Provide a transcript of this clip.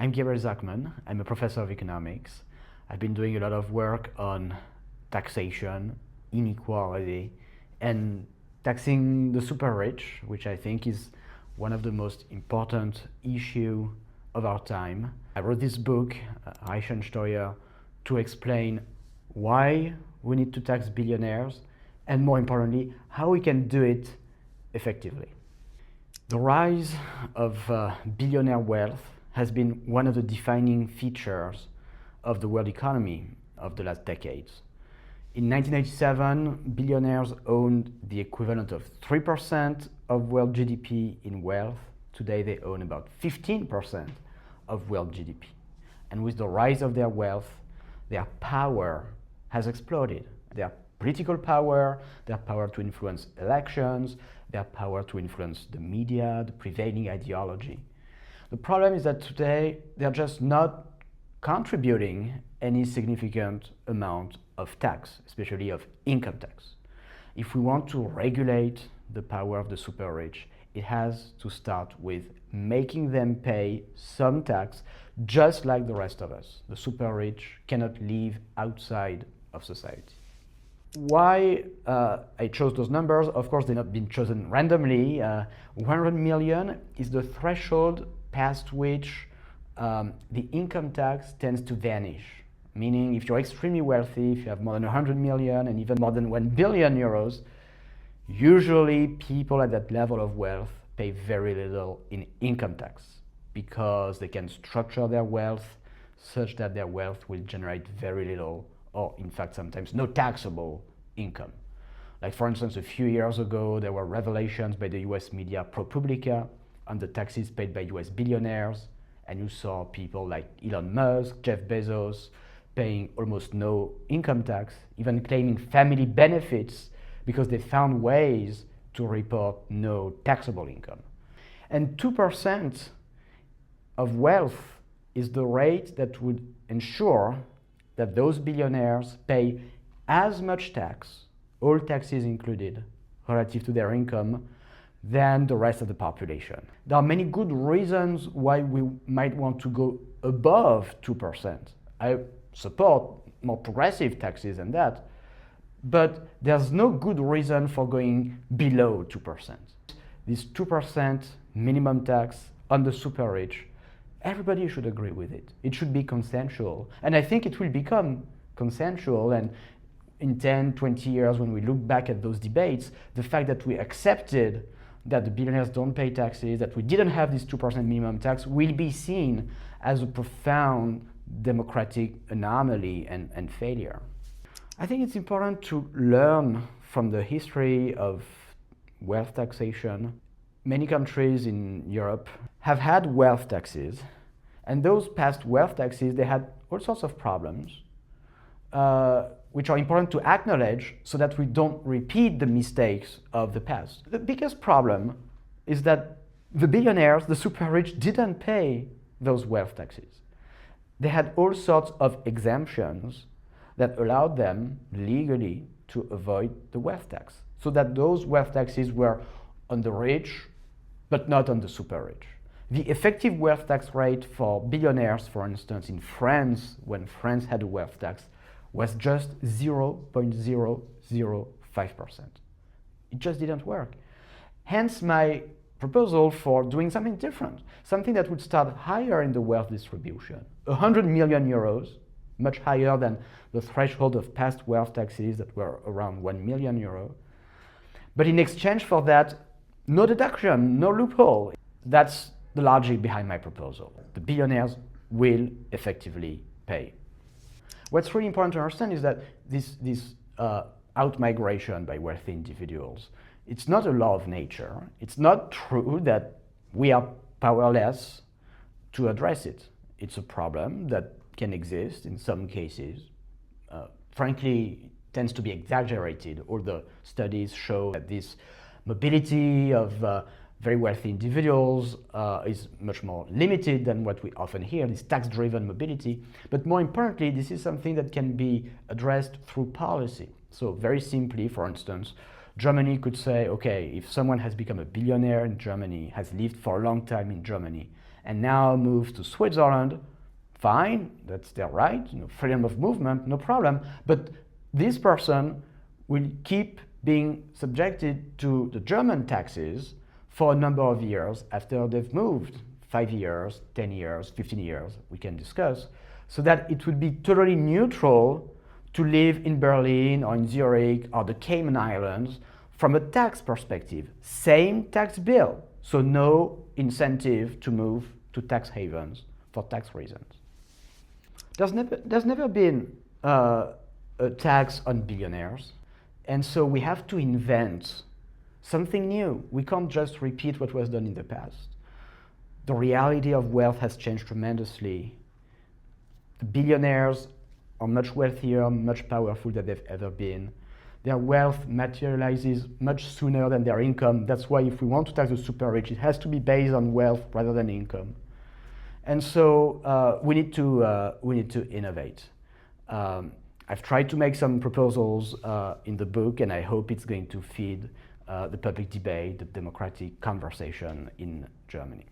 I'm Gabriel Zachman. I'm a professor of economics. I've been doing a lot of work on taxation, inequality, and taxing the super rich, which I think is one of the most important issues of our time. I wrote this book, Reich und Steuer, to explain why we need to tax billionaires, and more importantly, how we can do it effectively. The rise of billionaire wealth has been one of the defining features of the world economy of the last decades. In 1987, billionaires owned the equivalent of 3% of world GDP in wealth. Today they own about 15% of world GDP. And with the rise of their wealth, their power has exploded. Their political power, their power to influence elections, their power to influence the media, the prevailing ideology. The problem is that today they're just not contributing any significant amount of tax, especially of income tax. If we want to regulate the power of the super rich, it has to start with making them pay some tax just like the rest of us. The super rich cannot live outside of society. Why I chose those numbers? Of course, they've not been chosen randomly. 100 million is the threshold past which the income tax tends to vanish. Meaning, if you're extremely wealthy, if you have more than 100 million and even more than 1 billion euros, usually people at that level of wealth pay very little in income tax because they can structure their wealth such that their wealth will generate very little, or in fact sometimes no taxable income. Like for instance, a few years ago, there were revelations by the US media ProPublica on the taxes paid by US billionaires, and you saw people like Elon Musk, Jeff Bezos, paying almost no income tax, even claiming family benefits because they found ways to report no taxable income. And 2% of wealth is the rate that would ensure that those billionaires pay as much tax, all taxes included, relative to their income, than the rest of the population. There are many good reasons why we might want to go above 2%. I support more progressive taxes than that, but there's no good reason for going below 2%. This 2% minimum tax on the super rich, everybody should agree with it. It should be consensual. And I think it will become consensual. And in 10, 20 years, when we look back at those debates, the fact that we accepted that the billionaires don't pay taxes, that we didn't have this 2% minimum tax, will be seen as a profound democratic anomaly and failure. I think it's important to learn from the history of wealth taxation. Many countries in Europe have had wealth taxes, and those past wealth taxes, they had all sorts of problems, which are important to acknowledge so that we don't repeat the mistakes of the past. The biggest problem is that the billionaires, the super rich, didn't pay those wealth taxes. They had all sorts of exemptions that allowed them legally to avoid the wealth tax, so that those wealth taxes were on the rich, but not on the super rich. The effective wealth tax rate for billionaires, for instance, in France, when France had a wealth tax, was just 0.005%. It just didn't work. Hence my proposal for doing something different, something that would start higher in the wealth distribution. 100 million euros, much higher than the threshold of past wealth taxes that were around 1 million euro. But in exchange for that, no deduction, no loophole. That's the logic behind my proposal. The billionaires will effectively pay. What's really important to understand is that this out-migration by wealthy individuals, it's not a law of nature. It's not true that we are powerless to address it. It's a problem that can exist in some cases. Frankly, it tends to be exaggerated. All the studies show that this mobility of very wealthy individuals is much more limited than what we often hear, this tax-driven mobility. But more importantly, this is something that can be addressed through policy. So very simply, for instance, Germany could say, okay, if someone has become a billionaire in Germany, has lived for a long time in Germany, and now move to Switzerland, fine, that's their right, freedom of movement, no problem. But this person will keep being subjected to the German taxes for a number of years after they've moved, 5 years, 10 years, 15 years, we can discuss, so that it would be totally neutral to live in Berlin or in Zurich or the Cayman Islands from a tax perspective. Same tax bill, so no incentive to move to tax havens for tax reasons. There's never been a tax on billionaires, and so we have to invent something new. We can't just repeat what was done in the past. The reality of wealth has changed tremendously. The billionaires are much wealthier, much powerful than they've ever been. Their wealth materializes much sooner than their income. That's why if we want to tax the super rich, it has to be based on wealth rather than income. And so we need to innovate. I've tried to make some proposals in the book, and I hope it's going to feed the public debate, the democratic conversation in Germany.